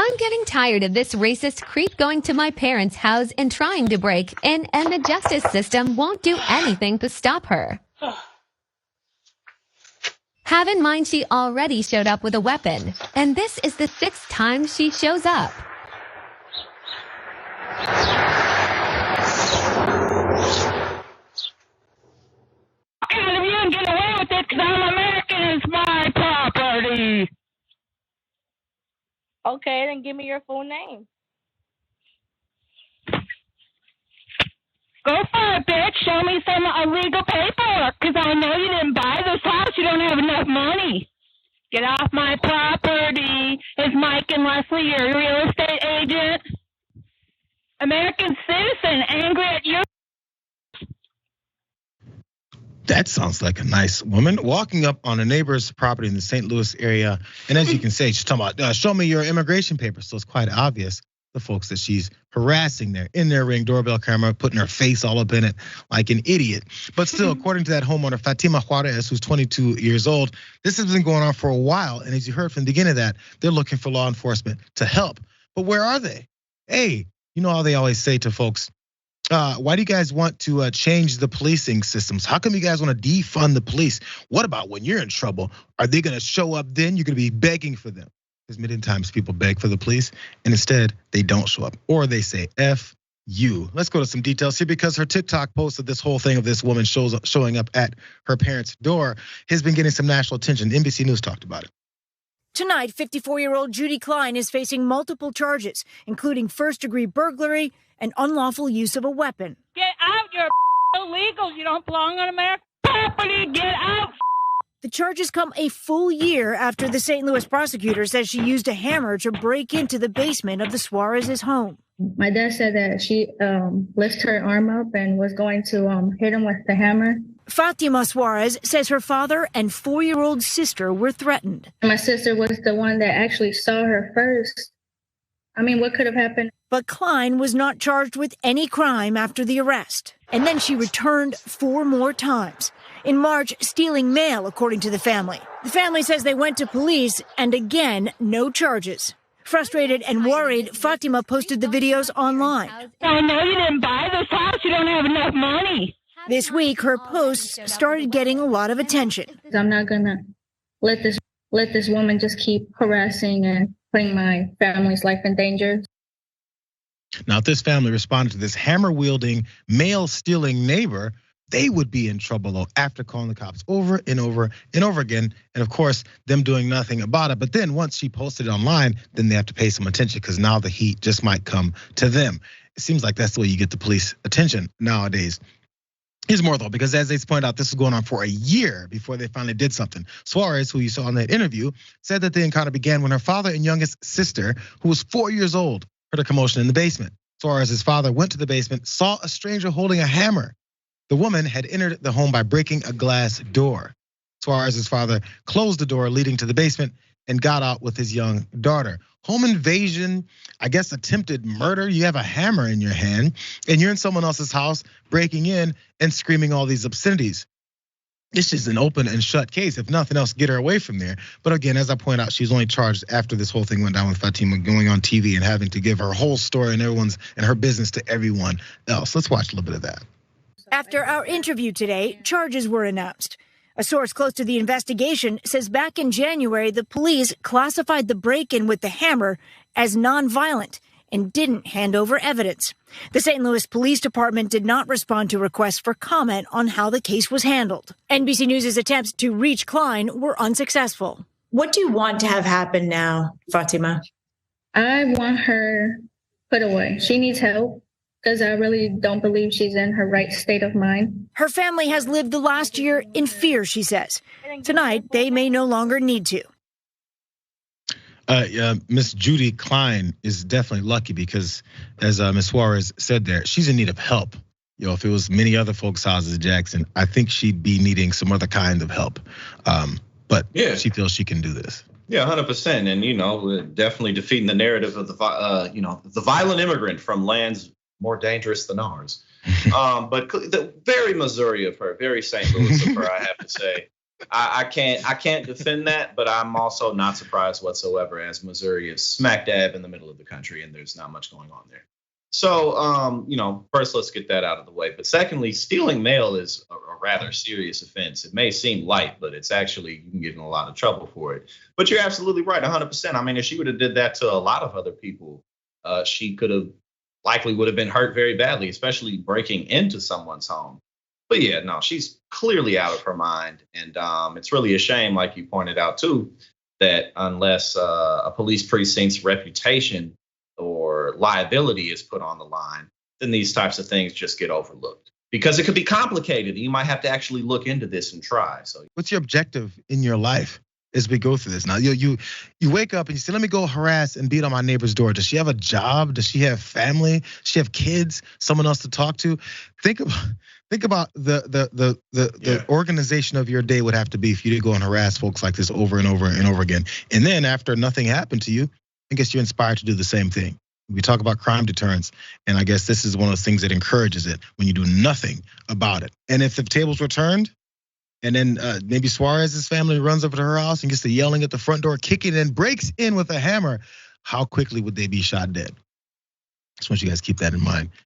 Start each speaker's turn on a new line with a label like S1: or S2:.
S1: I'm getting tired of this racist creep going to my parents' house and trying to break in, and the justice system won't do anything to stop her. Have in mind she already showed up with a weapon, and this is the 6th time she shows up.
S2: And you can get away with it because I'm American, it's my property.
S3: Okay, then give me your full name.
S2: Go for it, bitch. Show me some illegal paperwork because I know you didn't buy this house. You don't have enough money. Get off my property. Is Mike and Leslie your real estate agent? American citizen angry at you.
S4: That sounds like a nice woman walking up on a neighbor's property in the St. Louis area. And as you can say, she's talking about, show me your immigration papers. So it's quite obvious the folks that she's harassing there in their Ring doorbell camera, putting her face all up in it like an idiot. But still, according to that homeowner, Fatima Juarez, who's 22 years old, this has been going on for a while. And as you heard from the beginning of that, they're looking for law enforcement to help. But where are they? Hey, you know how they always say to folks, why do you guys want to change the policing systems? How come you guys want to defund the police? What about when you're in trouble? Are they gonna show up then? You're gonna be begging for them. Because many times people beg for the police and instead they don't show up. Or they say, F you. Let's go to some details here because her TikTok post of this whole thing of this woman showing up at her parents' door has been getting some national attention. NBC News talked about it.
S5: Tonight, 54-year-old Judy Klein is facing multiple charges, including first-degree burglary and unlawful use of a weapon.
S2: Get out, you're illegal. You don't belong on American property. Get out.
S5: The charges come a full year after the St. Louis prosecutor says she used a hammer to break into the basement of the Suarez's home.
S6: My dad said that she lifted her arm up and was going to hit him with the hammer.
S5: Fatima Suarez says her father and 4-year-old sister were threatened.
S6: My sister was the one that actually saw her first. I mean, what could have happened?
S5: But Klein was not charged with any crime after the arrest. And then she returned 4 more times. In March, stealing mail, according to the family. The family says they went to police and again, no charges. Frustrated and worried, Fatima posted the videos online.
S2: I know you didn't buy this house. You don't have enough money.
S5: This week, her posts started getting a lot of attention.
S6: I'm not gonna let this woman just keep harassing and putting my family's life in danger.
S4: Now, if this family responded to this hammer-wielding, mail-stealing neighbor, they would be in trouble though after calling the cops over and over and over again. And of course, them doing nothing about it. But then once she posted it online, then they have to pay some attention because now the heat just might come to them. It seems like that's the way you get the police attention nowadays. Here's more though, because as they pointed out, this was going on for a year before they finally did something. Suarez, who you saw in that interview, said that the encounter began when her father and youngest sister, who was 4 years old, heard a commotion in the basement. Suarez's father went to the basement, saw a stranger holding a hammer. The woman had entered the home by breaking a glass door. Suarez's father closed the door leading to the basement and got out with his young daughter. Home invasion, I guess attempted murder. You have a hammer in your hand and you're in someone else's house breaking in and screaming all these obscenities. This is an open and shut case. If nothing else, get her away from there. But again, as I point out, she's only charged after this whole thing went down with Fatima going on TV and having to give her whole story and her business to everyone else. Let's watch a little bit of that.
S5: After our interview today, charges were announced. A source close to the investigation says back in January, the police classified the break-in with the hammer as nonviolent and didn't hand over evidence. The St. Louis Police Department did not respond to requests for comment on how the case was handled. NBC News' attempts to reach Klein were unsuccessful.
S7: What do you want to have happen now, Fatima?
S6: I want her put away. She needs help because I really don't believe she's in her right state of mind.
S5: Her family has lived the last year in fear, she says. Tonight, they may no longer need to.
S4: Miss Judy Klein is definitely lucky because, as Miss Suarez said there, she's in need of help. If it was many other folks' houses in Jackson, I think she'd be needing some other kind of help. But yeah, she feels she can do this.
S8: Yeah, 100%, and definitely defeating the narrative of the violent immigrant from lands more dangerous than ours. But the very Missouri of her, very St. Louis of her, I have to say. I can't defend that, but I'm also not surprised whatsoever, as Missouri is smack dab in the middle of the country and there's not much going on there. So, first let's get that out of the way. But secondly, stealing mail is a rather serious offense. It may seem light, but it's actually, you can get in a lot of trouble for it. But you're absolutely right, 100%. I mean, if she would have did that to a lot of other people, she would have been hurt very badly, especially breaking into someone's home. But yeah, no, she's clearly out of her mind. And it's really a shame, like you pointed out, too, that unless a police precinct's reputation or liability is put on the line, then these types of things just get overlooked. Because it could be complicated. You might have to actually look into this and try. So,
S4: what's your objective in your life as we go through this? Now, you wake up and you say, let me go harass and beat on my neighbor's door. Does she have a job? Does she have family? Does she have kids? Someone else to talk to? Think about the organization of your day would have to be for you to go and harass folks like this over and over and over again. And then after nothing happened to you, I guess you're inspired to do the same thing. We talk about crime deterrence, and I guess this is one of those things that encourages it when you do nothing about it. And if the tables were turned, and then maybe Suarez's family runs up to her house and gets to yelling at the front door, kicking and breaks in with a hammer, how quickly would they be shot dead? Just want you guys to keep that in mind.